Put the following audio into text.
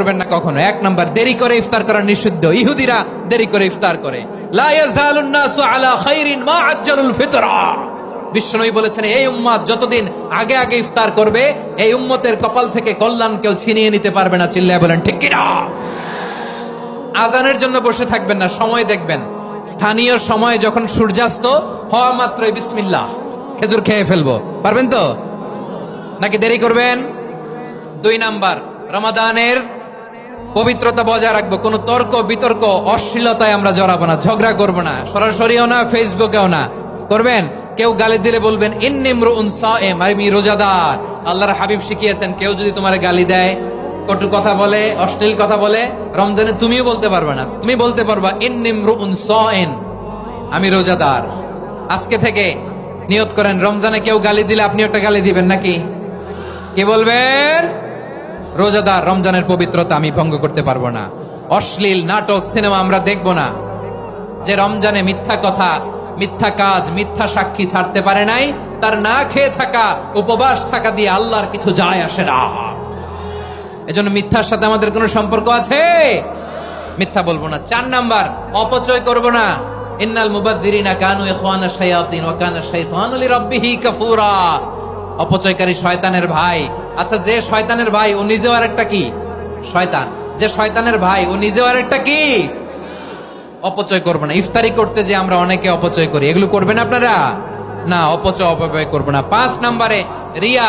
করবেন না কখনো। এক নাম্বার, দেরি করে ইফতার করা নিষিদ্ধ। ইহুদিরা দেরি করে ইফতার করে। লা ইয়াজালুন নাসু আলা খাইরিন মা আজ্জালুল ফিতরা। বিশ্বনবী বলেছেন, এই উম্মত যতদিন আগে আগে ইফতার করবে, এই উম্মতের কপাল থেকে কল্যাণ কেউ ছিনিয়ে নিতে পারবে না। চিল্লায় বলেন ঠিক কি না? আজানের জন্য বসে থাকবেন না, সময় দেখবেন। স্থানীয় সময় যখন সূর্যাস্ত হওয়া মাত্রই বিসমিল্লাহ, খেজুর খেয়ে ফেলবো। পারবেন তো নাকি দেরি করবেন? 2 নাম্বার, রমাদানের পবিত্রতা বজায় রাখবো। কোনো তর্ক বিতর্ক অশ্লীলতায় আমরা জড়াবো না, ঝগড়া করবো না, সরাসরিও না, ফেসবুকেও না। করবেন কেউ গালি দিলে বলবেন ইন্নী ইমরুউন সায়েম, আমি রোজাদার। আল্লাহর হাবিব শিখিয়েছেন, কেউ যদি তোমার গালি দেয়, কটু কথা বলে, অশ্লীল কথা বলে, রমজানে তুমিও বলতে পারবে না। তুমি বলতে পারবা ইন্নী ইমরুউন সায়েম, আমি রোজাদার। আজকে থেকে নিয়ত করেন, রমজানে কেউ গালি দিলে আপনি একটা গালি দিবেন নাকি? কি বলবেন? রোজাদার, রমজানের পবিত্রতা আমি ভঙ্গ করতে পারবো না। অশ্লীল নাটক সিনেমা আমরা দেখবো না। যে রমজানে মিথ্যা কথা, মিথ্যা কাজ, মিথ্যা সাক্ষী ছাড়তে পারে নাই, তার না খেয়ে থাকা, উপবাস থাকা দিয়ে আল্লাহর কিছু যায় আসে না। এজন্য মিথ্যার সাথে আমাদের কোনো সম্পর্ক আছে? মিথ্যা বলবো না। 4 নাম্বার, অপচয় করব না। ইন্নাল মুবাযযিরিনা কানু ইখওয়ানা শায়াতিন ওয়া কানা শাইতানু লিরাব্বিহি কাফুরা। অপচয়কারী শয়তানের ভাই। আচ্ছা, যে শয়তানের ভাই ও নিজেও আরেকটা কি? শয়তান। যে শয়তানের ভাই ও নিজেও আরেকটা কি? অপচয় করব না। ইফতারি করতে যে আমরা অনেকে অপচয় করি, এগুলো করবেন আপনারা? না, অপচয় অপব্যয় করব না। 5 নাম্বারে রিয়া।